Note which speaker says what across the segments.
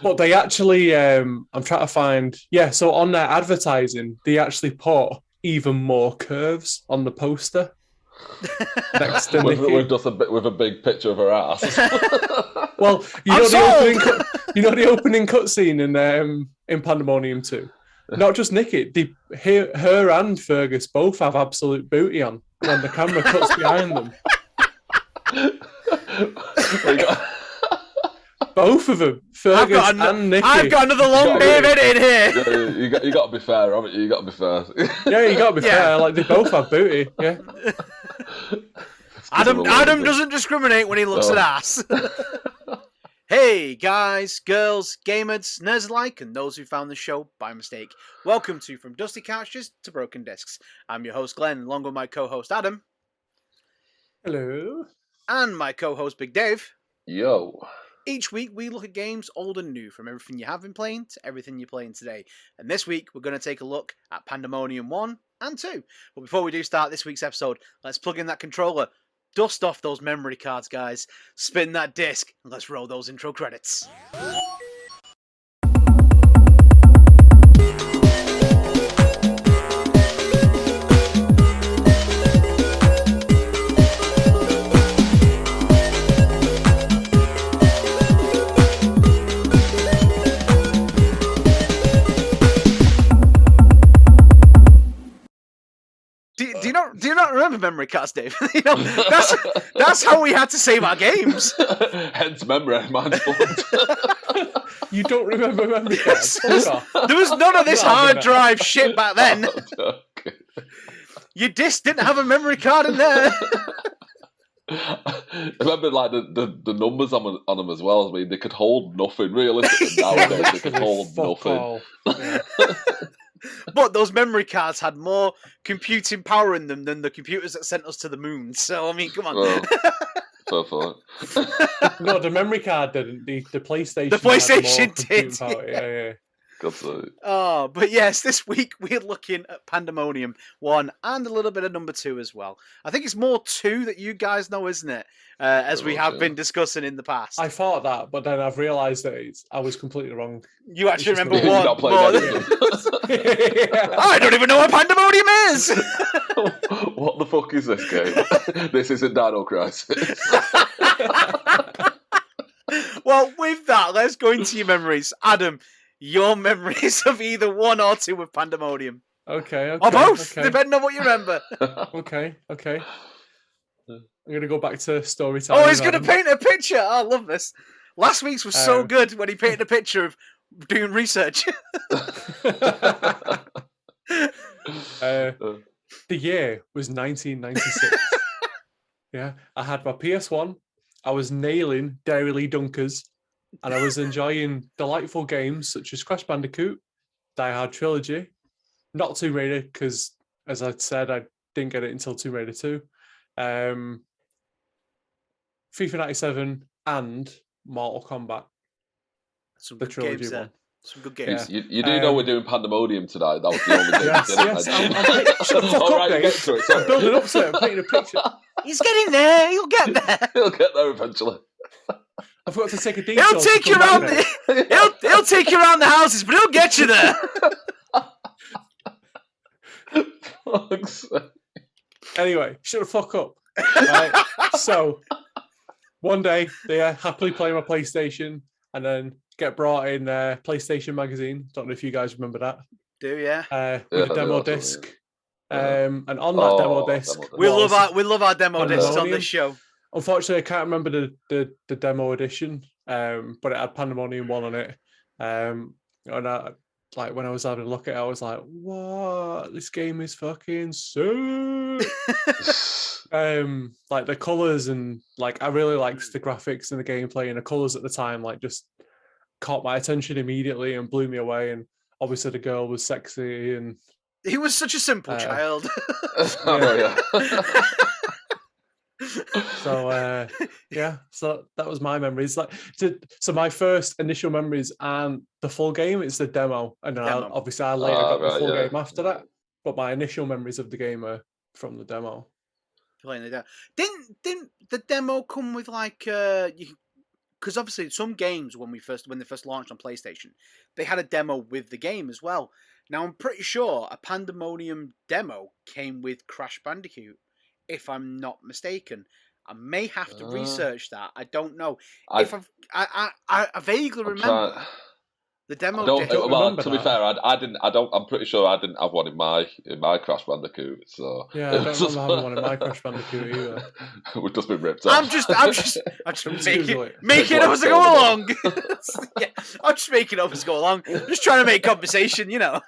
Speaker 1: But they actually, I'm trying to find, yeah. So on their advertising, they actually put even more curves on the poster next to
Speaker 2: With
Speaker 1: Nikki.
Speaker 2: just with a big picture of her ass.
Speaker 1: Well,
Speaker 3: I'm sold.
Speaker 1: The opening cutscene in Pandemonium 2. Not just Nikki, her and Fergus both have absolute booty on when the camera cuts behind them.
Speaker 2: We got-
Speaker 1: Both of them, Fergus and Nikki.
Speaker 3: I've got another long beard in here.
Speaker 2: Yeah, you got to be fair, haven't you? You got to be fair.
Speaker 1: Yeah, you got to be fair. Like they both have booty. Yeah.
Speaker 3: Adam doesn't discriminate when he looks at ass. Hey guys, girls, gamers, nerds alike, and those who found the show by mistake. Welcome to From Dusty Couches to Broken Discs. I'm your host Glenn, along with my co-host Adam.
Speaker 1: Hello.
Speaker 3: And my co-host Big Dave.
Speaker 2: Yo.
Speaker 3: Each week we look at games old and new, from everything you have been playing to everything you're playing today. And this week we're going to take a look at Pandemonium 1 and 2. But before we do start this week's episode, let's plug in that controller. Dust off those memory cards, guys. Spin that disc, and let's roll those intro credits. Do you not remember memory cards, Dave? That's how we had to save our games.
Speaker 2: Hence memory, mine's fucked.
Speaker 1: You don't remember memory cards?
Speaker 3: There was none of this hard drive shit back then. Your disc didn't have a memory card in there.
Speaker 2: I remember like the numbers on them as well. I mean, they could hold nothing. Realistically, nowadays they could hold nothing.
Speaker 1: Yeah.
Speaker 3: But those memory cards had more computing power in them than the computers that sent us to the moon. So, I mean, come on.
Speaker 2: Well, so far.
Speaker 1: No, the memory card didn't. The PlayStation.
Speaker 3: The PlayStation did.
Speaker 1: Yeah.
Speaker 3: Oh, but yes, this week we're looking at Pandemonium 1 and a little bit of number 2 as well. I think it's more 2 that you guys know, isn't it? As we have been discussing in the past.
Speaker 1: I thought that, but then I've realised that I was completely wrong.
Speaker 3: You actually remember 1
Speaker 1: Yeah.
Speaker 3: I don't even know what Pandemonium is!
Speaker 2: What the fuck is this game? This isn't Dino Crisis.
Speaker 3: Well, with that, let's go into your memories. Adam, your memories of either 1 or 2 of Pandemonium.
Speaker 1: Okay.
Speaker 3: Or both, depending on what you remember.
Speaker 1: Okay. I'm going to go back to storytelling.
Speaker 3: Oh, he's going to paint a picture. Oh, I love this. Last week's was so good when he painted a picture of doing research.
Speaker 1: The year was 1996. Yeah, I had my PS1. I was nailing Dairy Dunkers, and I was enjoying delightful games such as Crash Bandicoot, Die Hard Trilogy, not Tomb Raider, because, as I said, I didn't get it until Tomb Raider 2, FIFA 97, and Mortal Kombat.
Speaker 3: Some
Speaker 1: the
Speaker 3: good
Speaker 1: trilogy
Speaker 3: games there.
Speaker 1: one.
Speaker 3: Some good games.
Speaker 2: You do know we're doing Pandemonium tonight. That was the only game.
Speaker 1: Yes. I'm
Speaker 2: Right, get to it.
Speaker 1: I'm building up to it. I'm painting a picture.
Speaker 3: He's getting there. He'll get there.
Speaker 2: He'll get there eventually.
Speaker 1: I've got to take a detour.
Speaker 3: He'll take you around. He'll take you around the houses, but he'll get you there.
Speaker 2: Fuck's sake.
Speaker 1: Anyway, shut the fuck up. Right? So, one day, they happily play my PlayStation and then get brought in PlayStation Magazine. Don't know if you guys remember that.
Speaker 3: Do yeah?
Speaker 1: With a demo disc. And on that demo disc...
Speaker 3: We love our demo discs on this show.
Speaker 1: Unfortunately, I can't remember the demo edition, but it had Pandemonium 1 on it. And when I was having a look at it, I was like, what? This game is fucking sick. Like the colours and I really liked the graphics and the gameplay, and the colours at the time just caught my attention immediately and blew me away. And obviously the girl was sexy, and
Speaker 3: he was such a simple child.
Speaker 1: So so that was my memories. So my first initial memories and the full game, it's the demo, and then obviously I later got the full game after that. But my initial memories of the game are from the demo.
Speaker 3: Playing the demo. Didn't the demo come with you because obviously some games when they first launched on PlayStation, they had a demo with the game as well. Now I'm pretty sure a Pandemonium demo came with Crash Bandicoot, if I'm not mistaken. I may have to research that. I don't know. I vaguely remember
Speaker 2: trying.
Speaker 3: the demo.
Speaker 2: I don't.
Speaker 3: did.
Speaker 2: Well, to be fair, I didn't. I don't. I'm pretty sure I didn't have one in my Crash Bandicoot. So
Speaker 1: yeah, I don't remember having one in my Crash Bandicoot either.
Speaker 2: We've just been ripped off.
Speaker 3: I'm just making it up as I go
Speaker 2: Like
Speaker 3: along. Yeah, I'm just making it up as I go along. Just trying to make conversation, you know.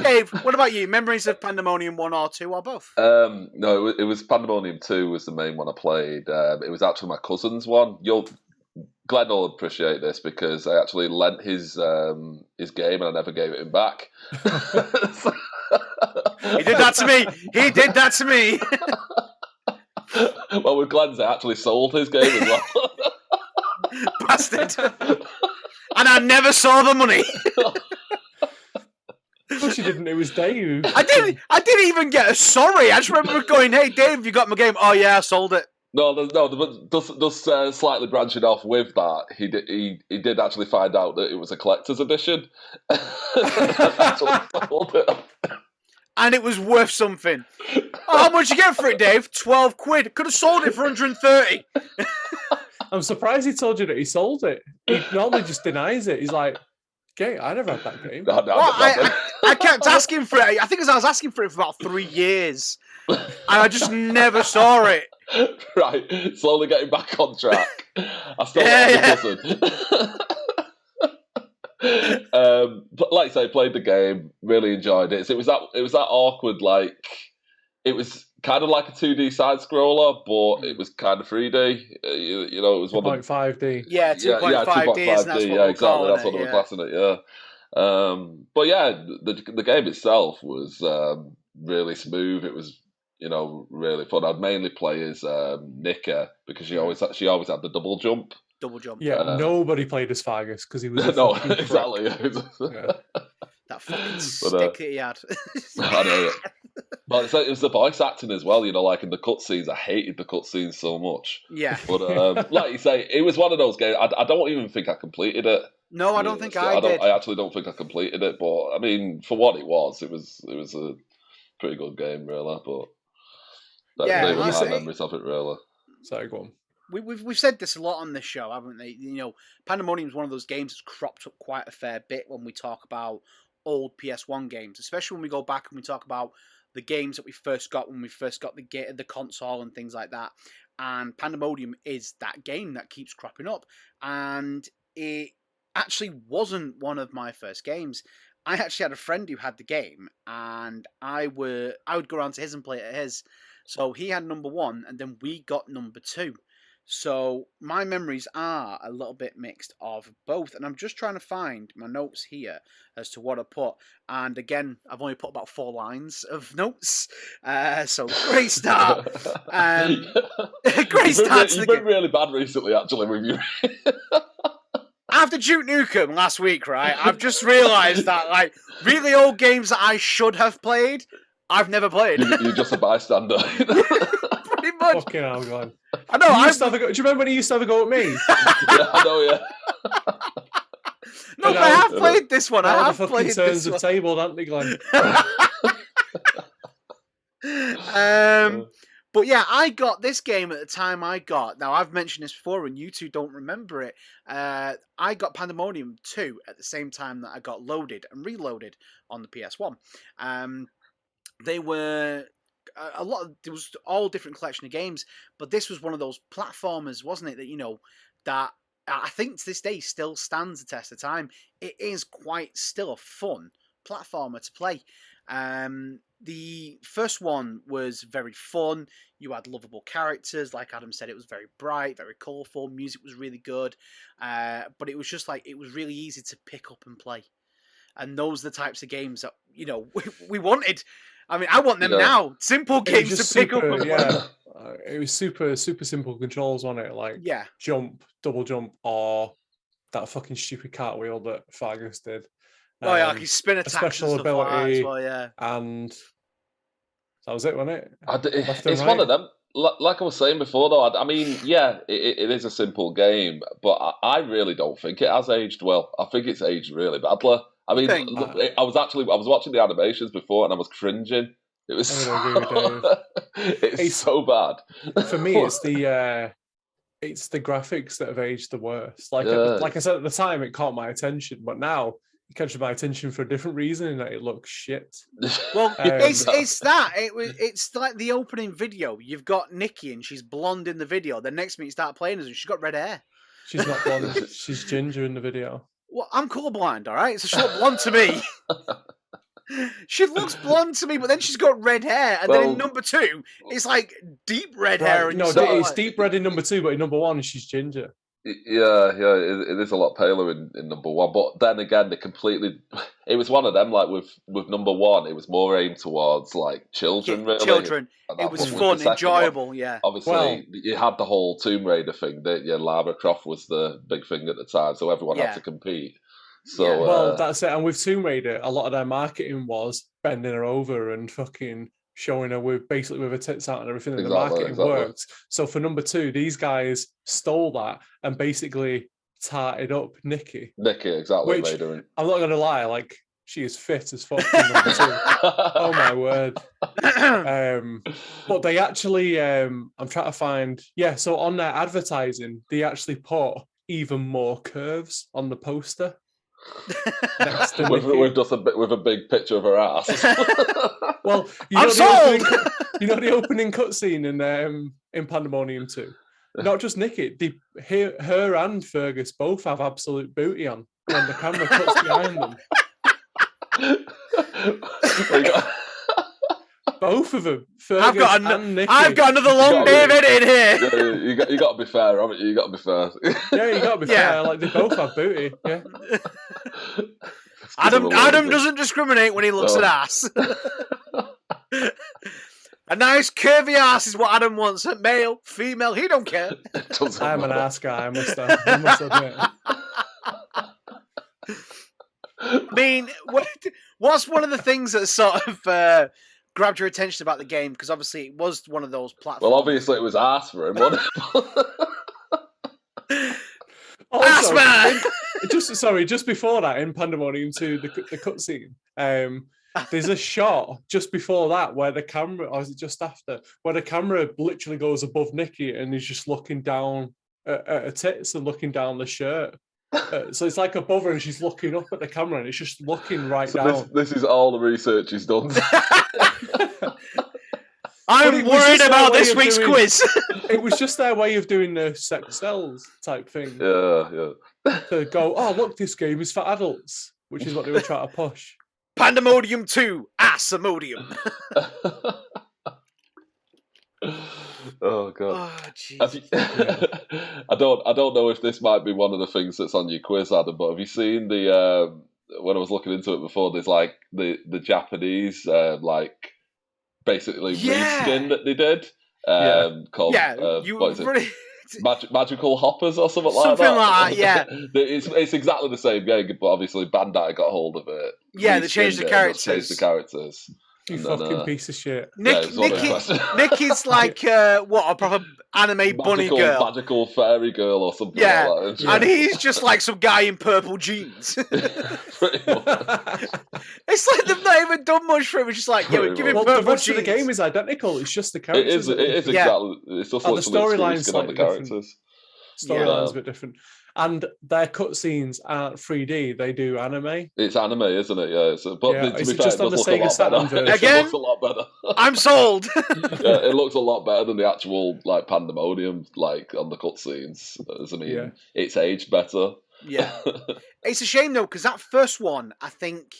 Speaker 3: Dave, what about you? Memories of Pandemonium 1 or 2 or both?
Speaker 2: No, it was Pandemonium 2 was the main one I played. It was actually my cousin's one. Glenn will appreciate this because I actually lent his game and I never gave it him back.
Speaker 3: He did that to me. He did that to me.
Speaker 2: Well, with Glenn's, I actually sold his game as well.
Speaker 3: Bastard. And I never saw the money.
Speaker 1: Of course you didn't. It was Dave.
Speaker 3: I didn't even get a sorry. I just remember going, "Hey, Dave, you got my game?" Oh yeah, I sold it.
Speaker 2: Just slightly branching off with that, he did actually find out that it was a collector's edition. Actually sold it.
Speaker 3: And it was worth something. Oh, how much you get for it, Dave? 12 quid. Could have sold it for 130.
Speaker 1: I'm surprised he told you that he sold it. He normally just denies it. He's like, "Okay, I never had that game."
Speaker 2: No,
Speaker 3: I kept asking for it. I think I was asking for it for about 3 years. And I just never saw it.
Speaker 2: Right, slowly getting back on track. I still have a cousin. But like I say, played the game, really enjoyed it. So it was that awkward, like it was kind of like a 2D side scroller, but it was kind of 3D. You know, it was
Speaker 1: 2.5D.
Speaker 3: Yeah, 2.5D.
Speaker 2: Yeah, exactly. That's what they were classing it. Yeah. But yeah, the game itself was really smooth. It was, you know, really fun. I'd mainly play as Nika because she always had the double jump.
Speaker 3: Double jump.
Speaker 1: Yeah, nobody played as Fargus because he was
Speaker 2: no, exactly. Yeah.
Speaker 3: That fucking stick that he had.
Speaker 2: I know it. But it was the voice acting as well, you know, like in the cutscenes. I hated the cutscenes so much.
Speaker 3: Yeah.
Speaker 2: But like you say, it was one of those games. I don't even think I completed it.
Speaker 3: No, I don't think I did.
Speaker 2: I actually don't think I completed it. But I mean, for what it was a pretty good game, really. But they were my memories of it, really.
Speaker 1: Sorry, go on.
Speaker 3: We've said this a lot on this show, haven't they? You know, Pandemonium is one of those games that's cropped up quite a fair bit when we talk about old PS1 games, especially when we go back and we talk about the games that we first got when we first got the console and things like that. And Pandemonium is that game that keeps cropping up, and it actually wasn't one of my first games. I actually had a friend who had the game, and I would go around to his and play it at his. So he had number 1, and then we got number 2. So my memories are a little bit mixed of both, and I'm just trying to find my notes here as to what I put. And again, I've only put about 4 lines of notes. So great start. Great start.
Speaker 2: You've been really bad recently, actually, with you.
Speaker 3: After Duke Nukem last week, right, I've just realised that like really old games that I should have played, I've never played.
Speaker 2: You're just a bystander.
Speaker 3: Pretty much.
Speaker 1: Fucking hell, God.
Speaker 3: I know.
Speaker 1: Do you remember when he used to have a go at me?
Speaker 2: Yeah, I know, yeah.
Speaker 3: No, but I have played this one. I have
Speaker 1: the
Speaker 3: played
Speaker 1: fucking turns
Speaker 3: this one.
Speaker 1: of table, haven't they, Glenn?
Speaker 3: But yeah, I got this game at the time now I've mentioned this before and you two don't remember it. I got Pandemonium 2 at the same time that I got loaded and reloaded on the PS1. They were there was all different collection of games, but this was one of those platformers, wasn't it, that, you know, that I think to this day still stands the test of time. It is quite still a fun platformer to play. The first one was very fun. You had lovable characters. Like Adam said, it was very bright, very colourful. Music was really good. But it was just like, it was really easy to pick up and play. And those are the types of games that, you know, we wanted. I mean, I want them now. Simple games to pick up and play.
Speaker 1: It was super simple controls on it. Like jump, double jump, or that fucking stupid cartwheel that Fargus did.
Speaker 3: Oh yeah, like his spin attacks, special ability, like as well, yeah.
Speaker 1: And that was it, wasn't it?
Speaker 2: It's one of them. like I was saying before, though, I mean, yeah, it is a simple game, but I really don't think it has aged well. I think it's aged really badly. I
Speaker 3: You
Speaker 2: mean,
Speaker 3: think?
Speaker 2: I was watching the animations before, and I was cringing. It was
Speaker 1: I'm gonna agree with Dave.
Speaker 2: it's so bad.
Speaker 1: For me, it's the graphics that have aged the worst. Like
Speaker 2: Yeah.
Speaker 1: like I said at the time, it caught my attention, but now it catches my attention for a different reason, in that it looks shit.
Speaker 3: Well,
Speaker 1: Um,
Speaker 3: it's like the opening video. You've got Nikki and she's blonde in the video. The next minute you start playing as her, she's got red hair.
Speaker 1: She's not blonde. She's ginger in the video.
Speaker 3: Well, I'm colorblind, all right? So she looks blonde to me. She looks blonde to me, but then she's got red hair, and then in number 2, it's like deep red hair. And
Speaker 1: no, it's deep red in number 2, but in number 1, she's ginger.
Speaker 2: Yeah, it is a lot paler in number 1. But then again, it was one of them, like with number 1, it was more aimed towards like children, really.
Speaker 3: Children. It was fun, enjoyable, yeah.
Speaker 2: Obviously, you had the whole Tomb Raider thing, that Lara Croft was the big thing at the time, so everyone had to compete. So
Speaker 1: well, that's it. And with Tomb Raider, a lot of their marketing was bending her over and fucking showing her with her tits out and everything, and the marketing worked. So for number 2, these guys stole that and basically tarted up Nikki.
Speaker 2: Exactly.
Speaker 1: Which, I'm not gonna lie, like, she is fit as fuck in number 2. Oh my word. But they actually I'm trying to find, so on their advertising, they actually put even more curves on the poster. Next to
Speaker 2: with a big picture of her ass.
Speaker 1: Well,
Speaker 3: I'm sold!
Speaker 1: You know the opening cutscene in Pandemonium 2? Not just Nikki, her and Fergus both have absolute booty on when the camera cuts behind them. Both of them, Fergus and Nikki.
Speaker 3: I've got another long day of editing here.
Speaker 2: Yeah, you got to be fair, haven't you? You got to be fair.
Speaker 1: Yeah, you got to be fair. Like, they both have booty. Yeah.
Speaker 3: Adam doesn't discriminate when he looks at ass. A nice curvy ass is what Adam wants. Male, female, he don't care.
Speaker 1: I'm an ass guy. I must admit.
Speaker 3: I mean, what's one of the things that sort of grabbed your attention about the game? Because obviously it was one of those platforms.
Speaker 2: Well, obviously it was ass for him, wasn't it?
Speaker 3: Ass man!
Speaker 1: Just before that, in Pandemonium 2, the cutscene, there's a shot just before that where the camera, or is it just after, where the camera literally goes above Nikki and is just looking down at her tits and looking down the shirt. So it's like above her and she's looking up at the camera and it's just looking down.
Speaker 2: This is all the research he's done.
Speaker 3: I'm worried about this week's quiz.
Speaker 1: It was just their way of doing the sex sells type thing.
Speaker 2: Yeah.
Speaker 1: To go, oh, look, this game is for adults, which is what they were trying to push.
Speaker 3: Pandemonium 2, Assamodium.
Speaker 2: Oh god.
Speaker 3: Oh, Jesus.
Speaker 2: I don't know if this might be one of the things that's on your quiz, Adam, but have you seen the when I was looking into it before, there's like the Japanese like basically reskin that they did called what is it? Magical Hoppers or something like that.
Speaker 3: Something like that, yeah.
Speaker 2: It's exactly the same game, but obviously Bandai got hold of it.
Speaker 3: Yeah, they changed the
Speaker 2: characters.
Speaker 1: You fucking piece of shit.
Speaker 3: Nikki's like a proper anime bunny girl,
Speaker 2: magical fairy girl or something.
Speaker 3: Yeah,
Speaker 2: like that.
Speaker 3: And he's just like some guy in purple jeans.
Speaker 2: Pretty much.
Speaker 3: It's like they've not even done much for him. It's just like, give him purple
Speaker 1: the rest
Speaker 3: jeans.
Speaker 1: of the game is identical. It's just the characters.
Speaker 2: It is exactly. It's just
Speaker 1: the storyline's
Speaker 2: on the characters.
Speaker 1: Storyline's a bit different. And their cutscenes aren't 3D; they do anime.
Speaker 2: It's anime, isn't it? Yeah. To be fair,
Speaker 1: just on the Sega Saturn version.
Speaker 3: Again,
Speaker 2: it looks a lot better.
Speaker 3: I'm sold.
Speaker 2: It looks a lot better than the actual like Pandemonium, like on the cutscenes. It's aged better.
Speaker 3: Yeah, it's a shame though, because that first one, I think,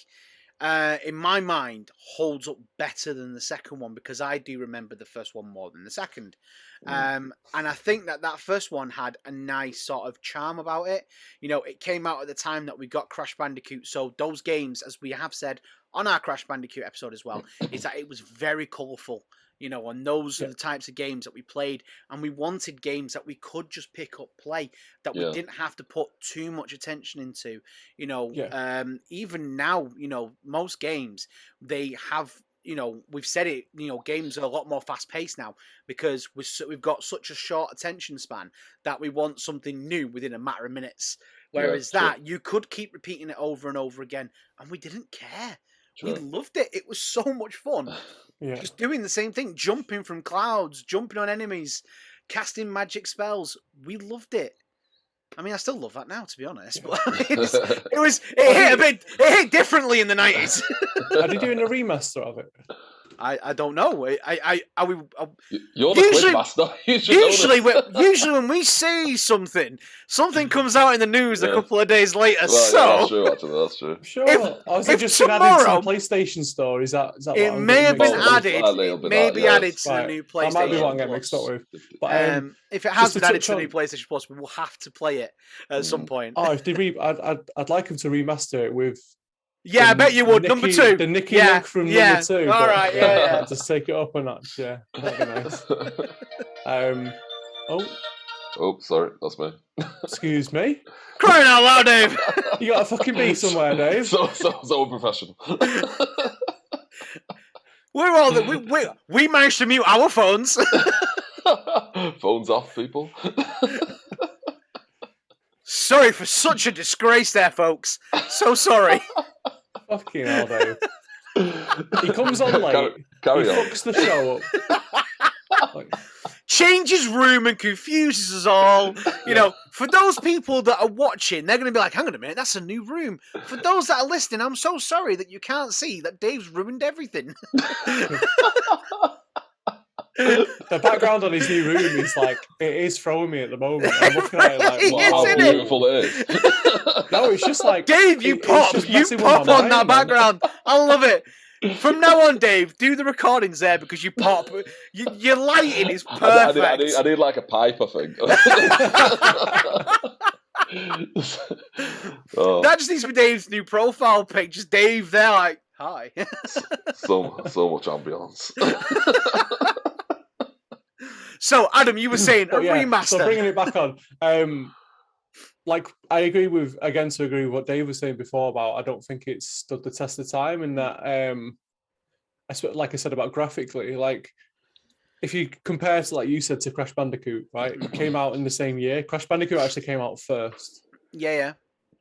Speaker 3: in my mind, holds up better than the second one, because I do remember the first one more than the second. And I think that first one had a nice sort of charm about it. You know, it came out at the time that we got Crash Bandicoot. So those games, as we have said on our Crash Bandicoot episode as well, is that it was very colourful. You know, and those are the types of games that we played, and we wanted games that we could just pick up, play, that we didn't have to put too much attention into. You know, even now, you know, most games, they have we've said it, games are a lot more fast paced now because we've got such a short attention span that we want something new within a matter of minutes. Whereas you could keep repeating it over and over again, and we didn't care. We loved it. It was so much fun. Just doing the same thing, jumping from clouds, jumping on enemies, casting magic spells. We loved it. I mean, I still love that now, to be honest. But it hit differently in the 90s.
Speaker 1: Are they doing a remaster of it?
Speaker 3: I don't know.
Speaker 2: You're the quiz master.
Speaker 3: Usually when we say something comes out in the news a couple of days later.
Speaker 2: Well, that's true. Actually, that's true.
Speaker 1: Sure. If just been added to the PlayStation Store, is that
Speaker 3: it may have been added? It may be added to the new PlayStation.
Speaker 1: That might be what I'm getting mixed up with. But
Speaker 3: if it has been added to the new PlayStation Plus, we will have to play it at some point.
Speaker 1: Oh, if they I'd like them to remaster it with.
Speaker 3: Yeah, I bet you would. Number 2.
Speaker 1: The Nicky Link from number 2.
Speaker 3: All right, yeah.
Speaker 1: Just take it up a notch. Yeah, that'd be nice.
Speaker 2: Oh, sorry, that's me.
Speaker 1: Excuse me.
Speaker 3: Crying out loud, Dave.
Speaker 1: You got a fucking bee somewhere, Dave.
Speaker 2: So unprofessional.
Speaker 3: We're all we managed to mute our phones.
Speaker 2: Phones off, people.
Speaker 3: Sorry for such a disgrace there, folks. So sorry.
Speaker 1: Fucking hell, Dave. He comes on late.
Speaker 2: Carry on.
Speaker 1: Fucks the show up.
Speaker 3: Changes room and confuses us all. For those people that are watching, they're going to be like, hang on a minute, that's a new room. For those that are listening, I'm so sorry that you can't see that Dave's ruined everything.
Speaker 1: The background on his new room is it is throwing me at the moment. I'm looking at it
Speaker 2: how beautiful it is.
Speaker 1: No, it's just like
Speaker 3: Dave, you pop on that background. I love it. From now on, Dave, do the recordings there because you pop. Your lighting is perfect.
Speaker 2: I need like a pipe, I think.
Speaker 3: That just needs to be Dave's new profile pic. Just Dave there, like, hi.
Speaker 2: so much ambience.
Speaker 3: So, Adam, you were saying a remaster.
Speaker 1: So bringing it back on, I agree with what Dave was saying before about I don't think it's stood the test of time, and that like I said about graphically, if you compare to you said to Crash Bandicoot, right? It came out in the same year. Crash Bandicoot actually came out first.
Speaker 3: Yeah.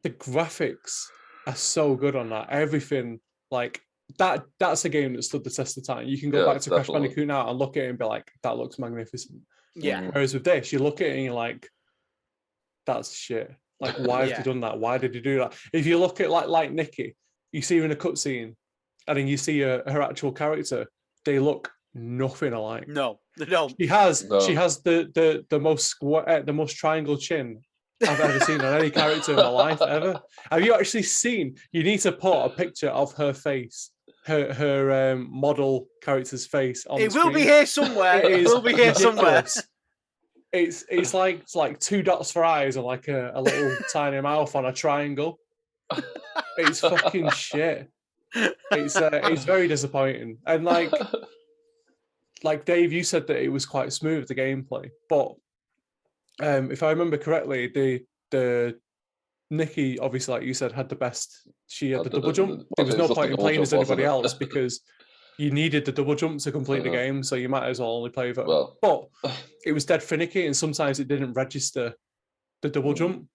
Speaker 1: The graphics are so good on that. Everything that's a game that stood the test of time. You can go back to Crash Bandicoot now and look at it and be like, that looks magnificent.
Speaker 3: Yeah.
Speaker 1: Whereas with this, you look at it and you're like, that's shit. Why have they done that? Why did they do that? If you look at like Nikki, you see her in a cutscene, and then you see her actual character, they look nothing alike.
Speaker 3: No, they don't.
Speaker 1: She has the most triangle chin I've ever seen on any character in my life ever. Have you actually seen? You need to put a picture of her face, her model character's face on.
Speaker 3: It will be here somewhere. It will be here somewhere.
Speaker 1: It's like 2 dots for eyes and a little tiny mouth on a triangle. It's fucking shit. It's very disappointing. And like Dave, you said that it was quite smooth, the gameplay, but if I remember correctly, the Nikki, obviously, like you said, had the best. She had the double jump. There was no point in playing as anybody else because you needed the double jump to complete the game, so you might as well only play with it.
Speaker 2: Well.
Speaker 1: But it was dead finicky, and sometimes it didn't register the double jump.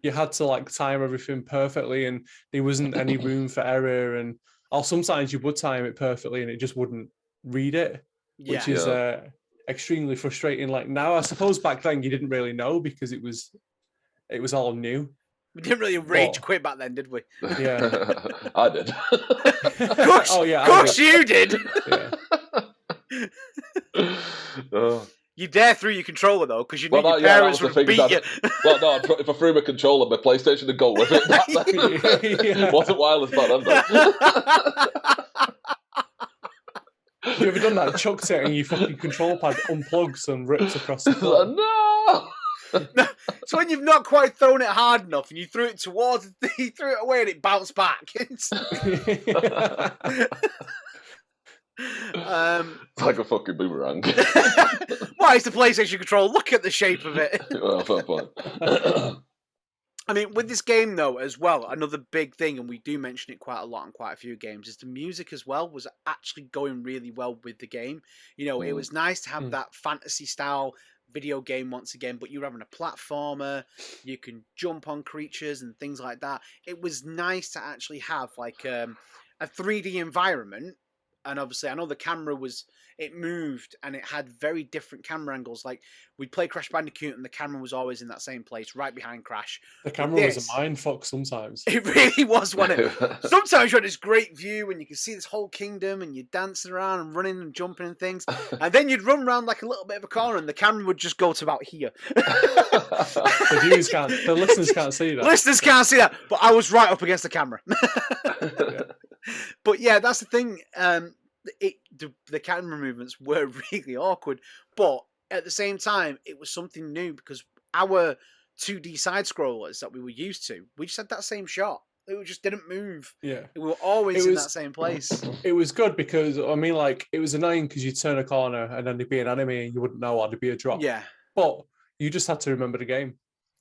Speaker 1: You had to time everything perfectly, and there wasn't any room for error. Or sometimes you would time it perfectly, and it just wouldn't read it, which is extremely frustrating. Now, I suppose back then you didn't really know because it was all new.
Speaker 3: We didn't really rage quit back then, did we?
Speaker 1: Yeah,
Speaker 2: I did.
Speaker 3: Of course you did.
Speaker 2: Yeah.
Speaker 3: You dare threw your controller though, because you knew your parents would beat you.
Speaker 2: Well, no, if I threw my controller, my PlayStation would go with it. It wasn't wireless back then, though.
Speaker 1: You ever done that? Chucked it and your fucking control pad unplugs and rips across the floor.
Speaker 2: No!
Speaker 3: So when you've not quite thrown it hard enough and you threw it you threw it away and it bounced back.
Speaker 2: It's like a fucking boomerang.
Speaker 3: Why is the PlayStation controller? Look at the shape of it.
Speaker 2: Well, fair point.
Speaker 3: I mean, with this game though, as well, another big thing, and we do mention it quite a lot in quite a few games, is the music as well was actually going really well with the game. You know, it was nice to have that fantasy style video game once again, but you're having a platformer, you can jump on creatures and things like that. It was nice to actually have like a 3D environment. And obviously, I know the camera it moved and it had very different camera angles. Like, we'd play Crash Bandicoot and the camera was always in that same place, right behind Crash.
Speaker 1: The camera was a mind fuck sometimes.
Speaker 3: It really was one. Sometimes you had this great view and you can see this whole kingdom and you're dancing around and running and jumping and things. And then you'd run around like a little bit of a corner and the camera would just go to about here.
Speaker 1: The listeners can't see that.
Speaker 3: Listeners can't see that, but I was right up against the camera. But yeah, that's the thing. The camera movements were really awkward, but at the same time, it was something new because our 2D side scrollers that we were used to, we just had that same shot. It just didn't move.
Speaker 1: Yeah,
Speaker 3: we were always in that same place.
Speaker 1: It was good because I mean, like, it was annoying because you'd turn a corner and then there'd be an enemy and you wouldn't know, or there'd be a drop.
Speaker 3: Yeah,
Speaker 1: but you just had to remember the game.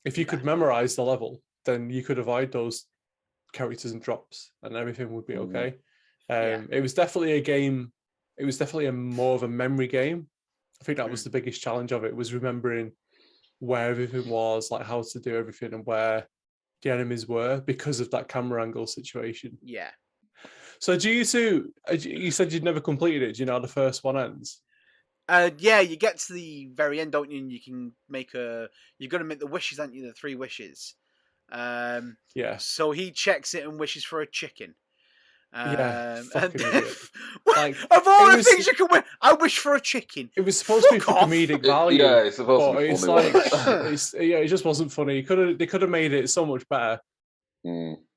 Speaker 1: If you could memorize the level, then you could avoid those characters and drops, and everything would be okay. It was definitely a game. It was definitely more of a memory game. I think that was the biggest challenge of it, was remembering where everything was, like how to do everything and where the enemies were because of that camera angle situation.
Speaker 3: Yeah.
Speaker 1: So do you two, you said you'd never completed it. Do you know how the first one ends?
Speaker 3: Yeah, you get to the very end, don't you? And you can you've got to make the wishes, aren't you? The 3 wishes.
Speaker 1: Yeah.
Speaker 3: So he checks it and wishes for a chicken.
Speaker 1: Fucking
Speaker 3: like, of all the things you can win, I wish for a chicken.
Speaker 1: It was supposed to be for comedic value.
Speaker 2: Yeah, it's supposed to be funny.
Speaker 1: It just wasn't funny. They could have made it so much better.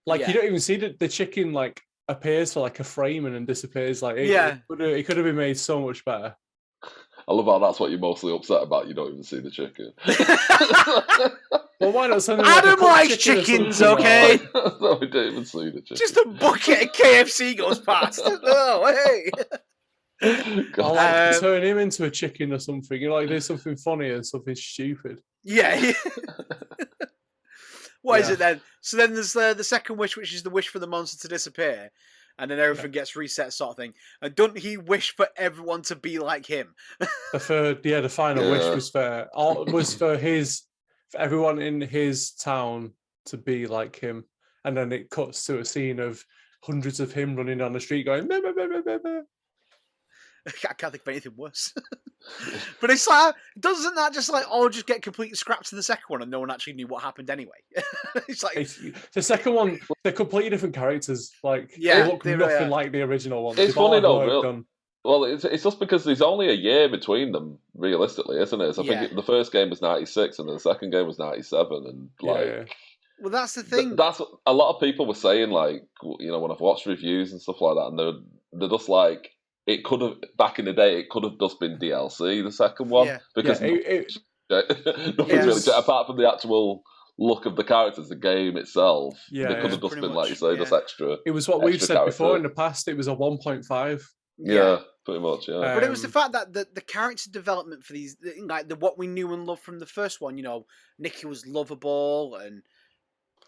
Speaker 1: Like, you don't even see the chicken like appears for like a frame and then disappears. Like, it could have been made so much better.
Speaker 2: I love how that's what you're mostly upset about. You don't even see the chicken.
Speaker 1: Well, why not send them
Speaker 3: Adam likes chickens, okay?
Speaker 2: No, we don't even see the chicken.
Speaker 3: Just a bucket of KFC goes past. Oh, hey.
Speaker 1: Or like turn him into a chicken or something. You know, like, there's something funny and something stupid.
Speaker 3: Yeah. What is it then? So then there's the second wish, which is the wish for the monster to disappear. And then everything gets reset, sort of thing. And don't he wish for everyone to be like him?
Speaker 1: The final wish was for everyone in his town to be like him. And then it cuts to a scene of hundreds of him running down the street going, meh, meh, meh, meh, meh, meh.
Speaker 3: I can't think of anything worse. But it's like, doesn't that just like all just get completely scrapped in the second one and no one actually knew what happened anyway? It's like
Speaker 1: the second one, they're completely different characters. Like, they look nothing like the original one.
Speaker 2: It's funny though, well, it's just because there's only a year between them, realistically, isn't it? So I think the first game was 96 and the second game was 97, and like.
Speaker 3: Well, that's the thing.
Speaker 2: That's a lot of people were saying, like, you know, when I've watched reviews and stuff like that, and they're just like, it could have, back in the day, it could have just been DLC, the second one, because nothing's really, apart from the actual look of the characters, the game itself, they could have just been, like you say, just extra.
Speaker 1: It was what we've said before in the past, it was a 1.5.
Speaker 2: Yeah, pretty much, yeah.
Speaker 3: But it was the fact that the character development for these, like what we knew and loved from the first one, you know, Nicky was lovable and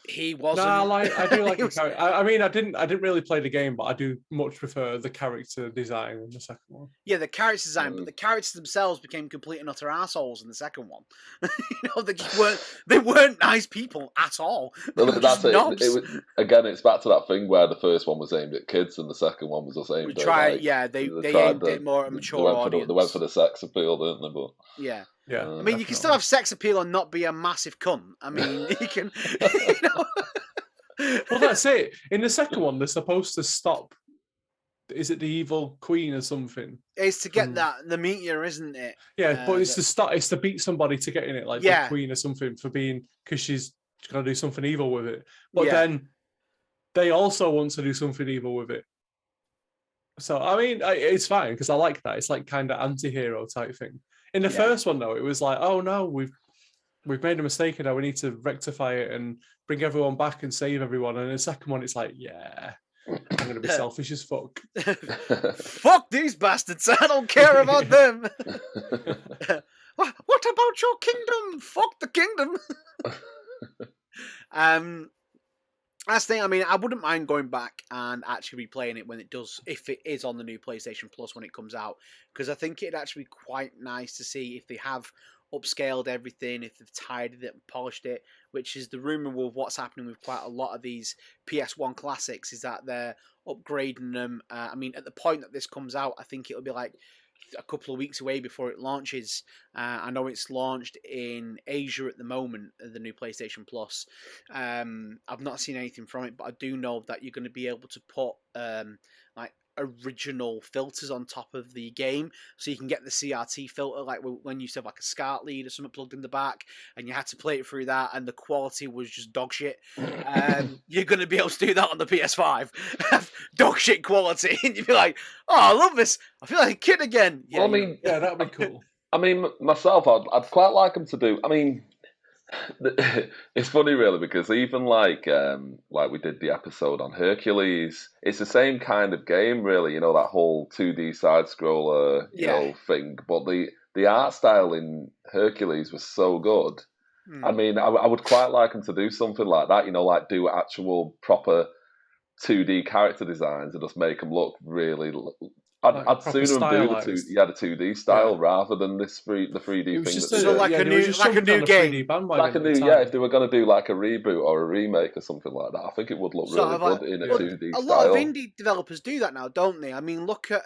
Speaker 3: he wasn't.
Speaker 1: No, I do like the character. I mean, I didn't really play the game, but I do much prefer the character design in the second one.
Speaker 3: Yeah, the character design, but the characters themselves became complete and utter assholes in the second one. You know, they weren't nice people at all.
Speaker 2: Well, that's it. Again, it's back to that thing where the first one was aimed at kids and the second one was just aimed at
Speaker 3: they aimed it more at a mature audience.
Speaker 2: They went for the sex appeal, didn't they? But
Speaker 3: yeah.
Speaker 1: Yeah,
Speaker 3: I mean, you can still have sex appeal and not be a massive cunt. I mean, you can. You know.
Speaker 1: Well, that's it. In the second one, they're supposed to stop. Is it the evil queen or something?
Speaker 3: It's to get the meteor, isn't it?
Speaker 1: Yeah, but it's to stop. It's to beat somebody to get in it, like the queen or something, because she's gonna do something evil with it. But then they also want to do something evil with it. So I mean, it's fine because I like that. It's like kind of anti-hero type thing. In the first one, though, it was like, oh no, we've made a mistake and now we need to rectify it and bring everyone back and save everyone. And in the second one, it's like, yeah, I'm going to be selfish as fuck.
Speaker 3: Fuck these bastards. I don't care about them. What about your kingdom? Fuck the kingdom. That's the thing. I mean, I wouldn't mind going back and actually replaying it when it does, if it is on the new PlayStation Plus when it comes out, because I think it'd actually be quite nice to see if they have upscaled everything, if they've tidied it and polished it, which is the rumor with what's happening with quite a lot of these PS1 classics, is that they're upgrading them. I mean, at the point that this comes out, I think it'll be like a couple of weeks away before it launches. I know it's launched in Asia at the moment, the new PlayStation Plus. I've not seen anything from it, but I do know that you're going to be able to put like original filters on top of the game, so you can get the CRT filter, like when you used to have like a SCART lead or something plugged in the back, and you had to play it through that, and the quality was just dog shit. You're going to be able to do that on the PS5, dog shit quality, and you'd be like, "Oh, I love this! I feel like a kid again." Yeah,
Speaker 2: well, I mean,
Speaker 1: yeah, that'd be cool.
Speaker 2: I mean, myself, I'd quite like them to do. I mean, it's funny, really, because even like we did the episode on Hercules, it's the same kind of game, really. You know, that whole 2D side scroller, you know, thing. But the art style in Hercules was so good. I mean, I would quite like them to do something like that. You know, like do actual proper 2D character designs and just make them look really. I'd sooner do the 2D style rather than the 3D thing.
Speaker 3: So like a new game,
Speaker 2: like a new If they were going to do like a reboot or a remake or something like that, I think it would look really good in a 2D style.
Speaker 3: A lot of indie developers do that now, don't they? I mean, look at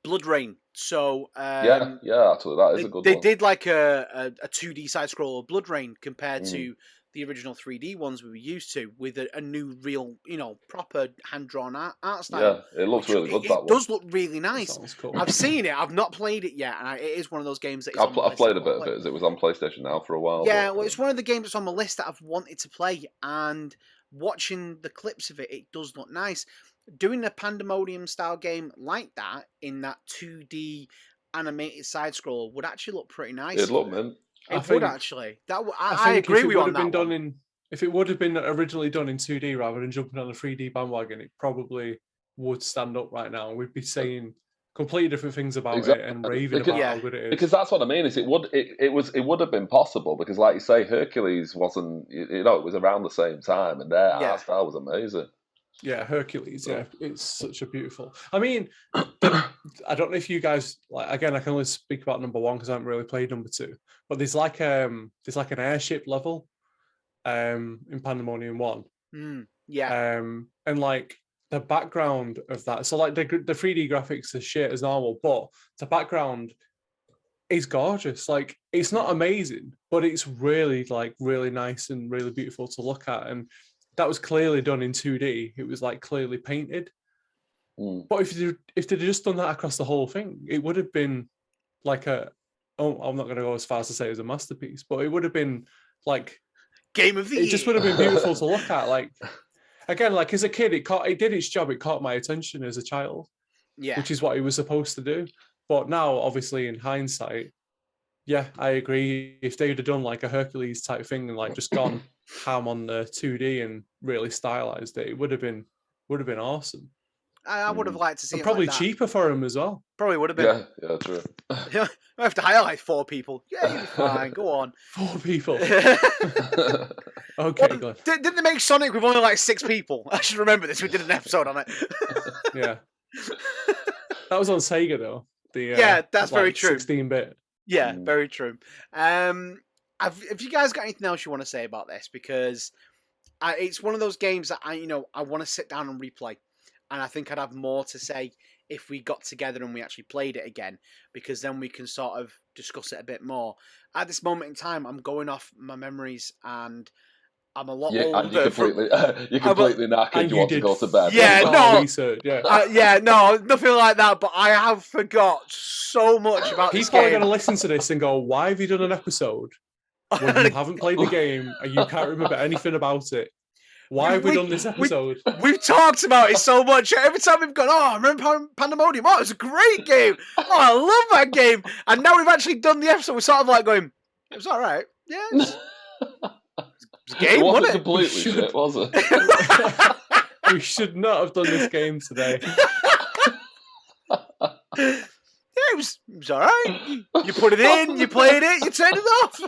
Speaker 3: Blood Rain. So
Speaker 2: actually, that is a good one.
Speaker 3: They did like a 2D side scroller Blood Rain compared to the original 3D ones we were used to, with a new, real, you know, proper hand-drawn art style.
Speaker 2: Yeah, it looks really good.
Speaker 3: It does look really nice. Cool. I've seen it. I've not played it yet, and it is one of those games that
Speaker 2: I've played a bit of it. It was on PlayStation Now for a while.
Speaker 3: Yeah, well, it's one of the games that's on my list that I've wanted to play, and watching the clips of it, it does look nice. Doing a Pandemonium style game like that in that 2D animated side scroller would actually look pretty nice.
Speaker 2: It'd look mint.
Speaker 3: It would actually. I agree with you on that one.
Speaker 1: If it would have been originally done in 2D rather than jumping on a 3D bandwagon, it probably would stand up right now. We'd be saying completely different things about it and raving about how good it is.
Speaker 2: Because that's what I mean. Is it would have been possible, because, like you say, Hercules wasn't. You know, it was around the same time, and their art style was amazing.
Speaker 1: Yeah, Hercules. Yeah, it's such a beautiful. I mean, I don't know if you guys like. Again, I can only speak about number one because I haven't really played number two. But there's like an airship level, in Pandemonium 1. And like the background of that. So like the 3D graphics are shit as normal, but the background is gorgeous. Like it's not amazing, but it's really nice and really beautiful to look at. And that was clearly done in 2D. It was like clearly painted. But if they'd just done that across the whole thing, it would have been like I'm not going to go as far as to say it was a masterpiece, but it would have been like
Speaker 3: game of the year.
Speaker 1: It just would have been beautiful to look at. Like again, like as a kid, it did its job. It caught my attention as a child, which is what it was supposed to do. But now, obviously, in hindsight, yeah, I agree. If they'd have done like a Hercules type thing and like just gone ham on the 2D and really stylized it, it would have been awesome.
Speaker 3: I would have liked to see
Speaker 1: and
Speaker 3: it
Speaker 1: probably
Speaker 3: like
Speaker 1: cheaper for him as well.
Speaker 3: Probably would have been.
Speaker 2: Yeah, true.
Speaker 3: I have to highlight 4 people. Yeah, you'll be fine. Go on.
Speaker 1: 4 people. Okay, good.
Speaker 3: Didn't they make Sonic with only like 6 people? I should remember this. We did an episode on it.
Speaker 1: Yeah. That was on Sega though.
Speaker 3: That's very true.
Speaker 1: 16-bit.
Speaker 3: Yeah, very true. Have you guys got anything else you want to say about this? Because it's one of those games that I want to sit down and replay. And I think I'd have more to say if we got together and we actually played it again, because then we can sort of discuss it a bit more. At this moment in time, I'm going off my memories, and I'm a lot older.
Speaker 2: And you're completely knackered. You want to go to bed.
Speaker 3: No, nothing like that. But I have forgot so much about this game.
Speaker 1: People are going to listen to this and go, "Why have you done an episode when you haven't played the game and you can't remember anything about it? Why have we done this episode?"
Speaker 3: We've talked about it so much. Every time we've gone, I remember Pandemonium. Oh, it was a great game. Oh, I love that game. And now we've actually done the episode. We're sort of like going, it was all right. Yeah. It was a game, wasn't it?
Speaker 2: Completely shit, was it?
Speaker 1: We should not have done this game today.
Speaker 3: Yeah, it was all right. You put it in, you played it, you turned it off.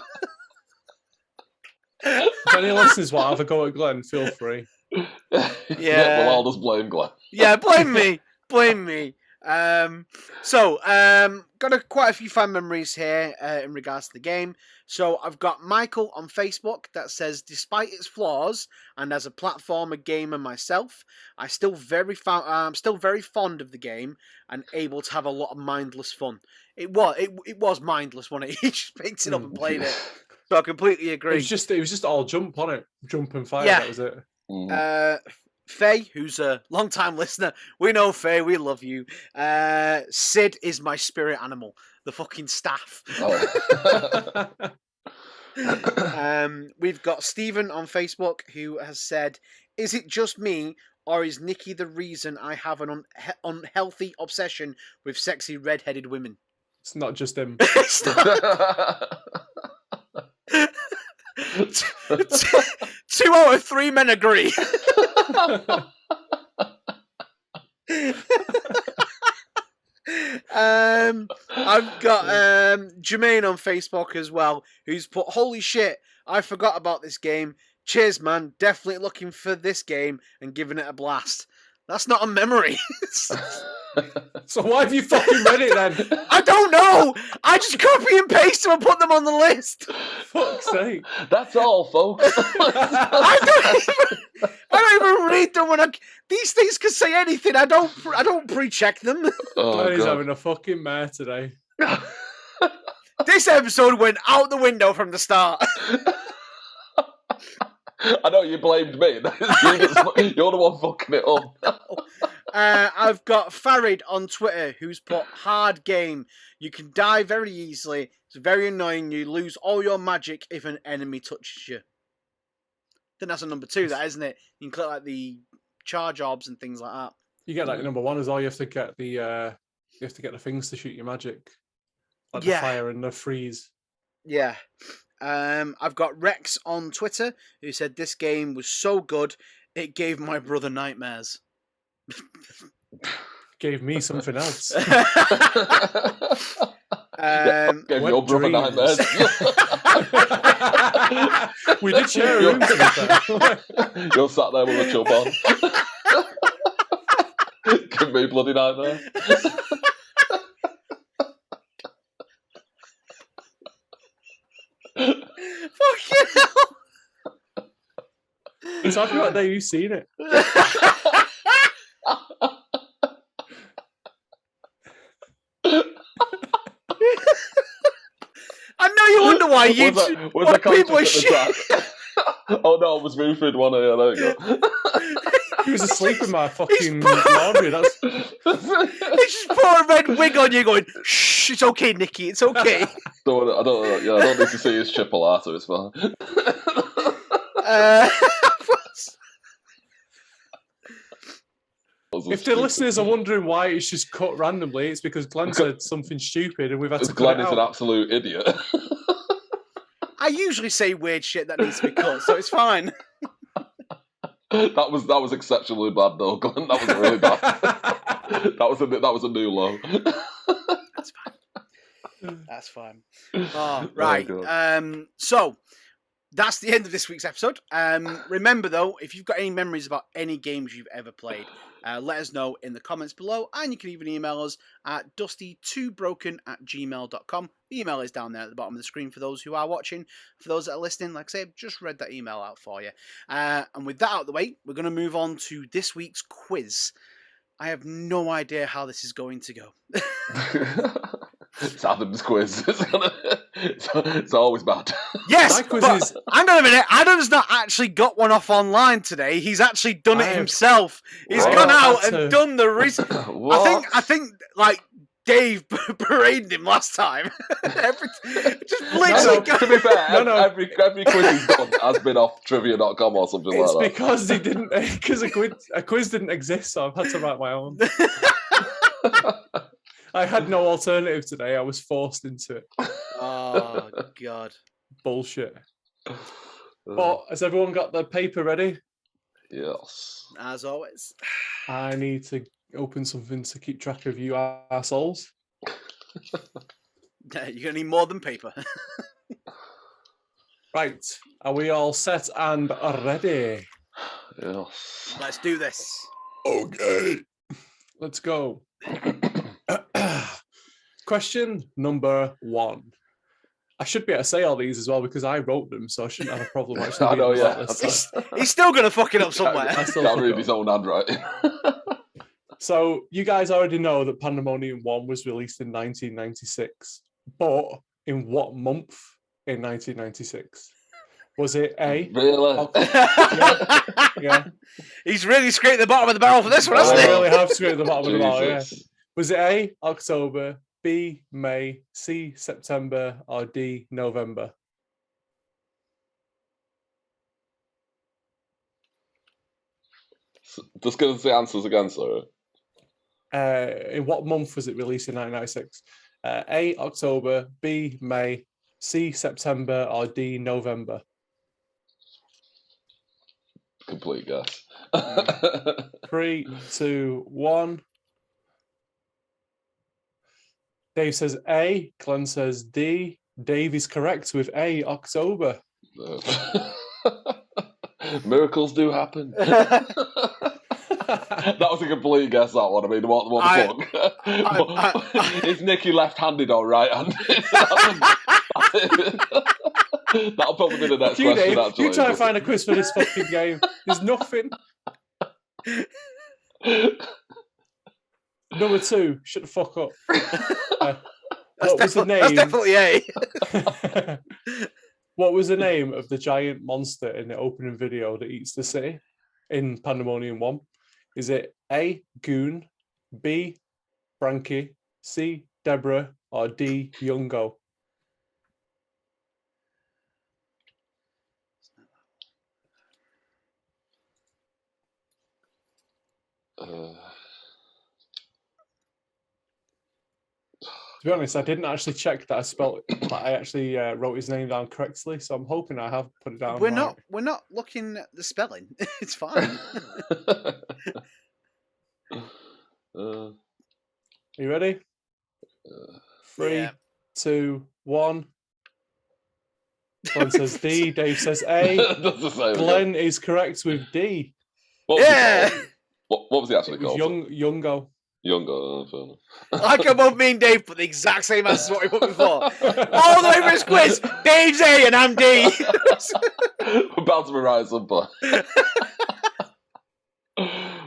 Speaker 1: If any listeners want to have a go at Glenn, feel free.
Speaker 3: Yeah.
Speaker 2: Well, I'll just blame Glenn.
Speaker 3: Yeah, blame me. Blame me. Got quite a few fun memories here in regards to the game. So I've got Michael on Facebook that says, despite its flaws and as a platformer gamer myself, I'm still very fond of the game and able to have a lot of mindless fun. It was mindless, wasn't it? He just picked it up and played it. So I completely agree.
Speaker 1: It was just all jump on it, jump and fire.
Speaker 3: Yeah.
Speaker 1: That was it.
Speaker 3: Faye, who's a long-time listener, we know Faye, we love you. Sid is my spirit animal, the fucking staff.
Speaker 2: Oh.
Speaker 3: We've got Stephen on Facebook who has said, is it just me or is Nikki the reason I have an unhealthy obsession with sexy red-headed women?
Speaker 1: It's not just him.
Speaker 3: It's not. 2 out of 3 men agree. I've got Jermaine on Facebook as well, who's put, holy shit, I forgot about this game. Cheers, man. Definitely looking for this game and giving it a blast. That's not a memory.
Speaker 1: So why have you fucking read it then?
Speaker 3: I don't know. I just copy and paste them and put them on the list.
Speaker 1: Fuck's sake.
Speaker 2: That's all, folks.
Speaker 3: I don't even read them when these things can say anything. I don't pre-check them.
Speaker 2: Oh,
Speaker 1: He's having a fucking mare today.
Speaker 3: This episode went out the window from the start.
Speaker 2: I know you blamed me. You're the one fucking it up.
Speaker 3: I've got Farid on Twitter who's put, hard game. You can die very easily. It's very annoying. You lose all your magic if an enemy touches you. I think that's a number 2, that isn't it? You can click like the charge orbs and things like that.
Speaker 1: You get like number 1 as well. You have to get the things to shoot your magic, like the fire and the freeze.
Speaker 3: Yeah. I've got Rex on Twitter who said this game was so good it gave my brother nightmares.
Speaker 1: Gave me something else.
Speaker 2: Gave your brother nightmares.
Speaker 1: We did share a room together.
Speaker 2: You're sat there with a chub on. Give me bloody nightmare.
Speaker 3: Fucking hell.
Speaker 1: It's talking about that you've seen it.
Speaker 3: I know you wonder why you people are shit.
Speaker 2: Oh no, it was Ruford one here. There you go.
Speaker 3: He
Speaker 1: was asleep in my fucking laundry. That's...
Speaker 3: He's just put a red wig on you going, shh, it's okay, Nikki, it's okay.
Speaker 2: I don't need to see his chipolata, it's fine.
Speaker 1: If the listeners are wondering why it's just cut randomly, it's because Glenn said something stupid and we've had to cut
Speaker 2: Glenn
Speaker 1: it
Speaker 2: is
Speaker 1: out.
Speaker 2: an absolute idiot.
Speaker 3: I usually say weird shit that needs to be cut, so it's fine.
Speaker 2: That was exceptionally bad though, Glenn. That was really bad. that was a new low.
Speaker 3: That's fine. That's fine. Oh, right.
Speaker 2: Oh,
Speaker 3: so that's the end of this week's episode. Remember though, if you've got any memories about any games you've ever played, let us know in the comments below, and you can even email us at dusty2broken@gmail.com. The email is down there at the bottom of the screen for those who are watching. For those that are listening, like I say, I've just read that email out for you. And with that out of the way, we're going to move on to this week's quiz. I have no idea how this is going to go.
Speaker 2: It's Adam's quiz. It's always bad.
Speaker 3: Yes, but hang on a minute. Adam's not actually got one off online today. He's actually done it himself. He's gone out and done the research. I think like Dave paraded him last time. Just literally.
Speaker 2: To be fair, every quiz he's done has been off trivia.com or something like that.
Speaker 1: It's because he didn't, because a quiz didn't exist, so I've had to write my own. I had no alternative today. I was forced into it.
Speaker 3: Oh, God.
Speaker 1: Bullshit. But has everyone got the paper ready?
Speaker 2: Yes.
Speaker 3: As always.
Speaker 1: I need to open something to keep track of you assholes.
Speaker 3: You're going to need more than paper.
Speaker 1: Right. Are we all set and ready?
Speaker 2: Yes.
Speaker 3: Let's do this.
Speaker 1: Okay. Let's go. Question number 1. I should be able to say all these as well because I wrote them, so I shouldn't have a problem actually
Speaker 2: I know,
Speaker 1: reading them
Speaker 2: yeah.
Speaker 1: out this time.
Speaker 3: He's still going to fuck it up somewhere.
Speaker 2: Can't read his own handwriting.
Speaker 1: So you guys already know that Pandemonium 1 was released in 1996, but in what month in 1996? Was it A?
Speaker 2: Really?
Speaker 1: Yeah.
Speaker 3: He's really scraped the bottom of the barrel for this one, hasn't
Speaker 1: I
Speaker 3: he?
Speaker 1: really have scraped the bottom of the barrel, yeah.
Speaker 2: Jesus.
Speaker 1: Was it A, October, B, May, C, September, or D, November?
Speaker 2: Just give us the answers again, sorry.
Speaker 1: In what month was it released in 1996? A, October, B, May, C, September, or D, November?
Speaker 2: Complete guess.
Speaker 1: 3, 2, 1. Dave says A. Glenn says D. Dave is correct with A, October.
Speaker 2: Miracles do happen. That was a complete guess, that one. I mean, what the fuck? Is Nicky left-handed or right-handed? That'll probably be the next question,
Speaker 1: Dave,
Speaker 2: actually.
Speaker 1: you try and find a quiz for this fucking game. There's nothing. Number 2, shut the fuck up. What was the name?
Speaker 3: That's definitely A.
Speaker 1: What was the name of the giant monster in the opening video that eats the city in Pandemonium 1? Is it A, Goon, B, Frankie, C, Deborah, or D, Youngo? To be honest, I didn't actually check that I spelled it, but I actually wrote his name down correctly, so I'm hoping I have put it down.
Speaker 3: We're
Speaker 1: right.
Speaker 3: not looking at the spelling. It's fine.
Speaker 1: Are you ready? 3, 2, 1. Glenn says D. Dave says A. Glenn is correct with D.
Speaker 2: What was he actually called?
Speaker 1: Youngo.
Speaker 2: Youngo.
Speaker 3: Like above me and Dave put the exact same answer as what we put before. All the way for his quiz. Dave's A and I'm D.
Speaker 2: We're about to be right at some point.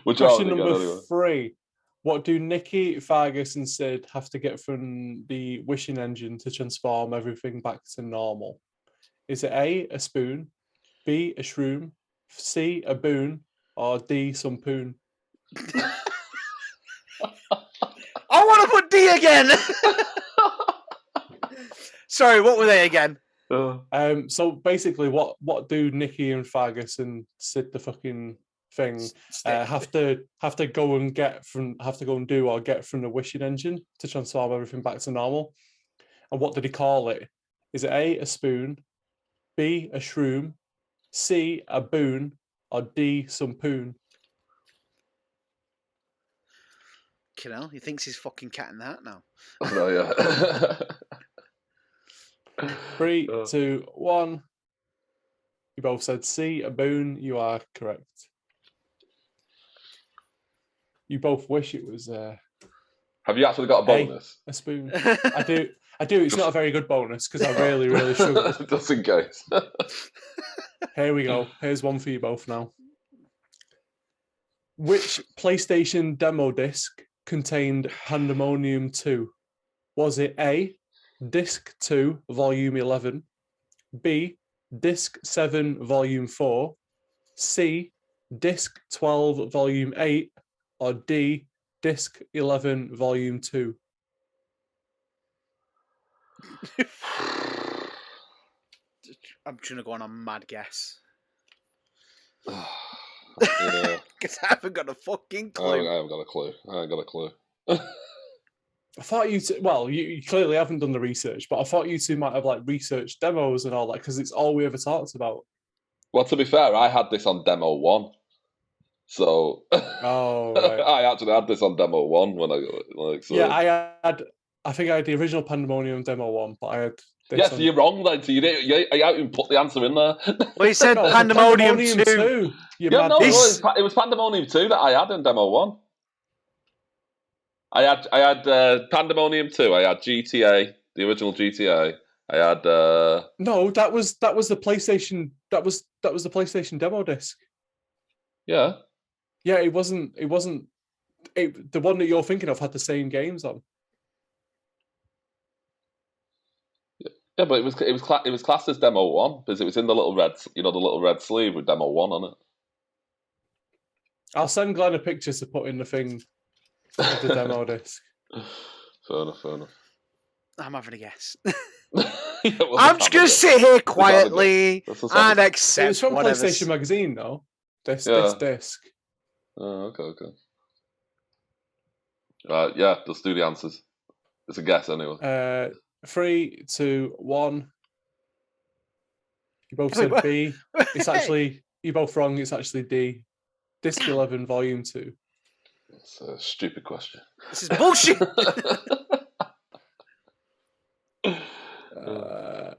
Speaker 1: Question number 3. What do Nicky, Fargus, and Sid have to get from the wishing engine to transform everything back to normal? Is it A, a spoon, B, a shroom, C, a boon, or D, some poon?
Speaker 3: I want to put D again. Sorry, what were they again?
Speaker 2: So
Speaker 1: basically, what do Nicky and Fargus and Sid the fucking thing have to go and get from the wishing engine to transform everything back to normal? And what did he call it? Is it A, a spoon, B, a shroom, C, a boon, or D, some poon?
Speaker 3: Hell, he thinks he's fucking Cat in the Hat now.
Speaker 2: Oh, yeah.
Speaker 1: 3, 2, 1. You both said C, a boon. You are correct. You both wish it was.
Speaker 2: Have you actually got a bonus?
Speaker 1: A spoon. I do. It's not a very good bonus because I really, really struggled.
Speaker 2: Just in case.
Speaker 1: Here we go. Here's one for you both now. Which PlayStation demo disc contained Pandemonium 2? Was it A, Disc 2, Volume 11, B, Disc 7, Volume 4, C, Disc 12, Volume 8, or D, Disc 11, Volume 2?
Speaker 3: I'm trying to go on a mad guess.
Speaker 2: Yeah.
Speaker 3: Because I haven't got a fucking clue.
Speaker 2: I haven't got a clue.
Speaker 1: I thought you clearly haven't done the research, but I thought you two might have like researched demos and all that because it's all we ever talked about.
Speaker 2: Well, to be fair, I had this on demo 1, so
Speaker 1: right.
Speaker 2: I actually had this on demo 1 when I. So.
Speaker 1: Yeah, I think I had the original Pandemonium demo 1, but I had
Speaker 2: Yeah, so you're wrong then. So you haven't even put the answer in there.
Speaker 3: Well, he said
Speaker 1: No,
Speaker 3: Pandemonium 2.
Speaker 1: You
Speaker 2: Yeah,
Speaker 1: mad
Speaker 2: no,
Speaker 1: bitch.
Speaker 2: it was Pandemonium 2 that I had in Demo 1. I had Pandemonium 2. I had GTA, the original GTA. I had
Speaker 1: No, that was the PlayStation. That was the PlayStation demo disc.
Speaker 2: Yeah.
Speaker 1: Yeah, it wasn't. The one that you're thinking of had the same games on.
Speaker 2: Yeah, but it was classed as Demo 1 because it was in the little red, the little red sleeve with Demo 1 on it.
Speaker 1: I'll send Glenn a picture to put in the thing of the demo disc.
Speaker 2: Fair enough.
Speaker 3: I'm having a guess.
Speaker 2: I'm
Speaker 3: just going to sit here quietly and accept.
Speaker 1: It was from
Speaker 3: whatever's...
Speaker 1: PlayStation Magazine, though. This disc.
Speaker 2: Oh, okay. Yeah, let's do the answers. It's a guess anyway.
Speaker 1: 3, 2, 1. You both said B. It's actually you're both wrong. It's actually D. Disc 11, Volume 2.
Speaker 2: It's a stupid question.
Speaker 3: This is bullshit.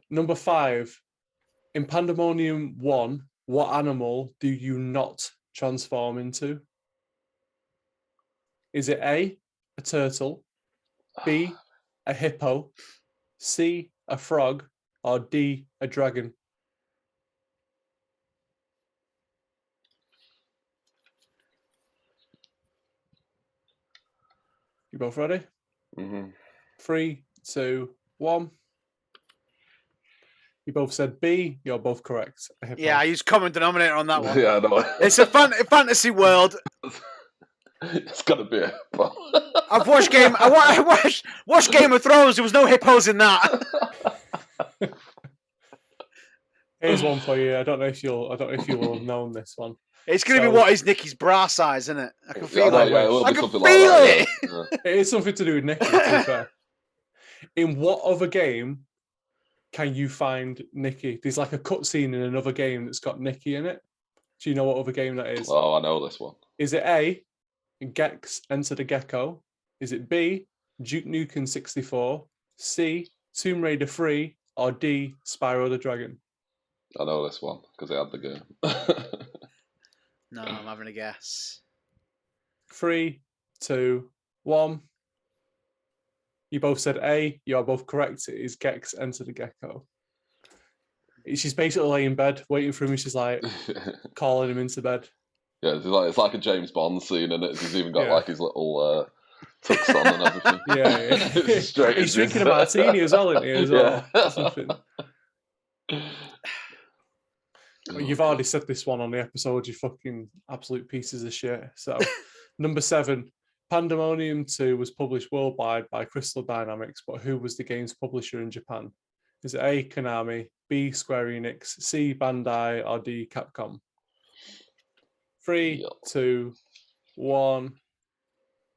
Speaker 1: Number 5. In Pandemonium 1, what animal do you not transform into? Is it A, a turtle, B, a hippo, C, a frog, or D, a dragon? You both ready?
Speaker 2: Mm-hmm.
Speaker 1: 3, 2, 1. You both said B. You're both correct.
Speaker 3: Yeah, I used common denominator on that one.
Speaker 2: Yeah, I know.
Speaker 3: It's a fantasy world.
Speaker 2: It's got to be a hippo.
Speaker 3: I've watched watched Game of Thrones. There was no hippos in that.
Speaker 1: Here's one for you. I don't know if you will have known this one.
Speaker 3: It's going to be what is Nicky's bra size, isn't it? I can feel it.
Speaker 2: I
Speaker 3: can feel it.
Speaker 1: It is something to do with Nicky, to be fair. In what other game can you find Nicky? There's like a cutscene in another game that's got Nicky in it. Do you know what other game that is?
Speaker 2: Oh, I know this one.
Speaker 1: Is it A, Gex Enter the Gecko? Is it B, Duke Nukem 64? C, Tomb Raider 3? Or D, Spyro the Dragon?
Speaker 2: I know this one because I had the game.
Speaker 3: No, I'm having a guess.
Speaker 1: 3, 2, 1. You both said A. You are both correct. It is Gex Enter the Gecko. She's basically laying in bed, waiting for him. She's like calling him into bed.
Speaker 2: Yeah, it's like a James Bond scene, and he's even got like his little tux on and everything.
Speaker 1: Yeah. He's drinking a martini as well, isn't he? As well. Something. Well, you've already said this one on the episode, you fucking absolute pieces of shit. So, number 7, Pandemonium 2 was published worldwide by Crystal Dynamics, but who was the game's publisher in Japan? Is it A, Konami, B, Square Enix, C, Bandai, or D, Capcom? 3, 2, 1.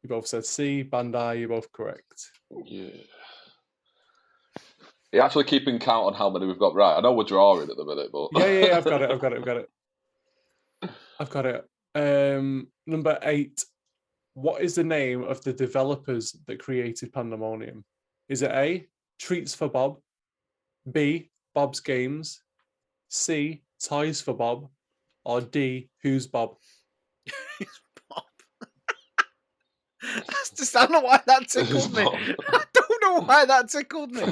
Speaker 1: You both said C, Bandai, you're both correct.
Speaker 2: Yeah. You're actually keeping count on how many we've got right. I know we're drawing at the minute, but...
Speaker 1: Yeah, I've got it. Number 8. What is the name of the developers that created Pandemonium? Is it A, Treats for Bob, B, Bob's Games, C, Toys for Bob, or D, Who's Bob?
Speaker 3: Who's Bob? I don't know why that tickled me. I don't know why that tickled me.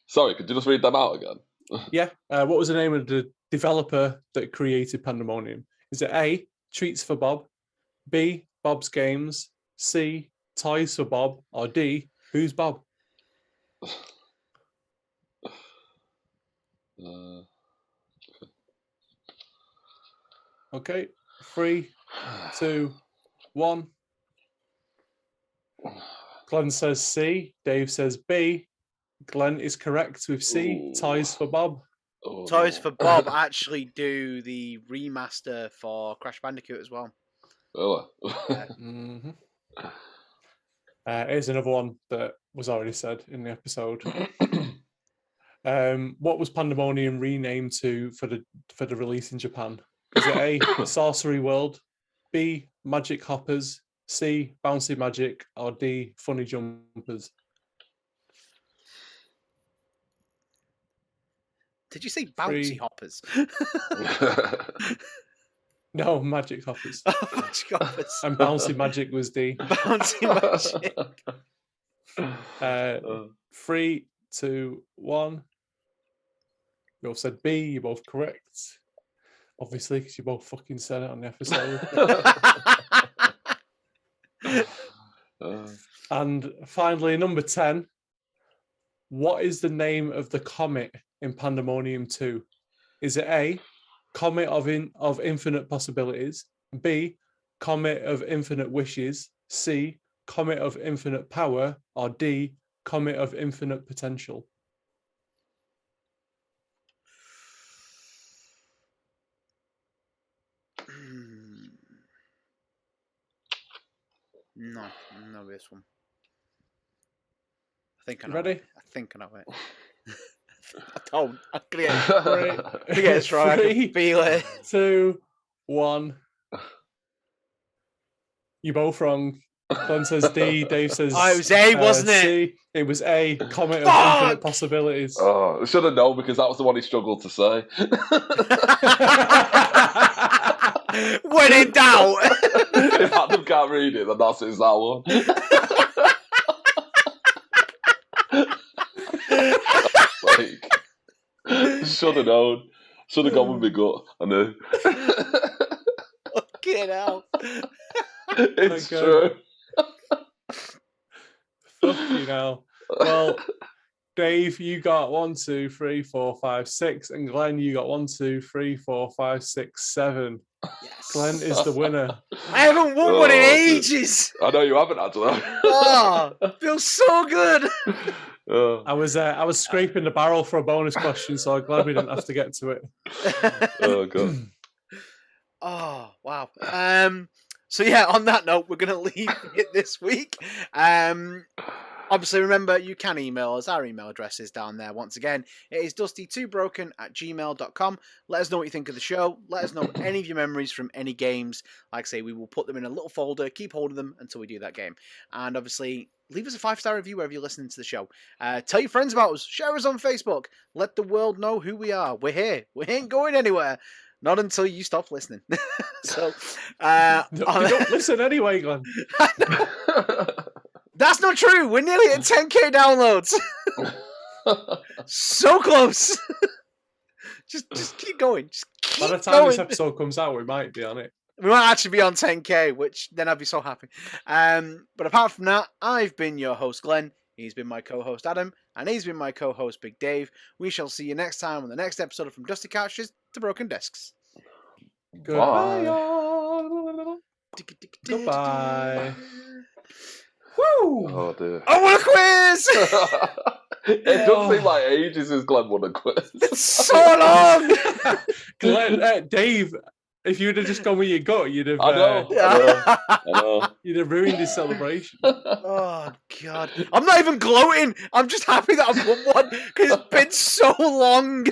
Speaker 2: Sorry, could you just read them out again?
Speaker 1: Yeah. What was the name of the developer that created Pandemonium? Is it A, Treats for Bob, B, Bob's Games, C, Toys for Bob, or D, Who's Bob? Okay. 3, 2, 1. Glenn says C. Dave says B. Glenn is correct with C. Toys for Bob.
Speaker 3: Toys for Bob actually do the remaster for Crash Bandicoot as well.
Speaker 2: Oh.
Speaker 1: Here's another one that was already said in the episode. What was Pandemonium renamed to for the release in Japan? Is it A, Sorcery World, B, Magic Hoppers, C, Bouncy Magic, or D, Funny Jumpers?
Speaker 3: Did you say bouncy
Speaker 1: 3.
Speaker 3: hoppers?
Speaker 1: No, magic hoppers.
Speaker 3: Oh, magic hoppers.
Speaker 1: And bouncy magic was D.
Speaker 3: Bouncy magic.
Speaker 1: 3, 2, 1. You both said B. You're both correct. Obviously, because you both fucking said it on the episode. And finally, number 10. What is the name of the comet in Pandemonium 2? Is it A, Comet of Infinite Possibilities, B, Comet of Infinite Wishes, C, Comet of Infinite Power, or D, Comet of Infinite Potential?
Speaker 3: No, this one. I think I know.
Speaker 1: Ready?
Speaker 3: It. I think I know it. I don't. I'm gonna get this right.
Speaker 1: 3,
Speaker 3: I can feel it.
Speaker 1: 2, 1. You're both wrong. Glenn says D. Dave says.
Speaker 3: Oh, it was A, wasn't it?
Speaker 1: C. It was A. Comet of
Speaker 3: Fuck!
Speaker 1: Infinite Possibilities.
Speaker 2: Oh, I should have known because that was the one he struggled to say.
Speaker 3: When in doubt.
Speaker 2: If Adam can't read it, then that's that one. Should have known. Should have gone with my gut. I knew.
Speaker 3: Fucking hell.
Speaker 2: It's true.
Speaker 1: Fucking hell. Well, Dave, you got 1, 2, 3, 4, 5, 6, and Glenn, you got 1, 2, 3, 4, 5, 6, 7.
Speaker 3: Yes.
Speaker 1: Glenn is the winner.
Speaker 3: I haven't won one in ages.
Speaker 2: I know you haven't, actually.
Speaker 3: Oh, feels so good.
Speaker 2: Oh,
Speaker 1: I was scraping the barrel for a bonus question, so I'm glad we didn't have to get to it.
Speaker 2: oh God.
Speaker 3: Oh, wow. So yeah, on that note, we're going to leave it this week. Obviously, remember, you can email us. Our email address is down there. Once again, it is dusty2broken@gmail.com. Let us know what you think of the show. Let us know any of your memories from any games. Like I say, we will put them in a little folder, keep hold of them until we do that game. And obviously, leave us a 5-star review wherever you're listening to the show. Tell your friends about us. Share us on Facebook. Let the world know who we are. We're here. We ain't going anywhere. Not until you stop listening. So,
Speaker 1: You don't listen anyway, Glenn.
Speaker 3: That's not true. We're nearly at 10k downloads. So close. just keep going. Just keep
Speaker 1: By the time
Speaker 3: going.
Speaker 1: this episode comes out, we might be on it.
Speaker 3: We might actually be on 10k, which then I'd be so happy. But apart from that, I've been your host, Glenn. He's been my co-host, Adam. And he's been my co-host, Big Dave. We shall see you next time on the next episode of From Dusty Couches to Broken Discs.
Speaker 1: Goodbye, y'all. Goodbye. Woo!
Speaker 2: Oh dear.
Speaker 3: I want a quiz!
Speaker 2: It does seem like ages since Glenn won a quiz.
Speaker 3: It's so long!
Speaker 1: Glenn, Dave, if you'd have just gone with your gut, you'd have.
Speaker 2: I know.
Speaker 1: You'd have ruined his celebration.
Speaker 3: Oh, God. I'm not even gloating. I'm just happy that I've won one because it's been so long.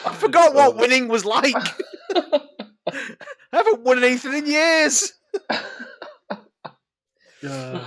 Speaker 3: I forgot what winning was like. I haven't won anything in years.
Speaker 1: Yeah.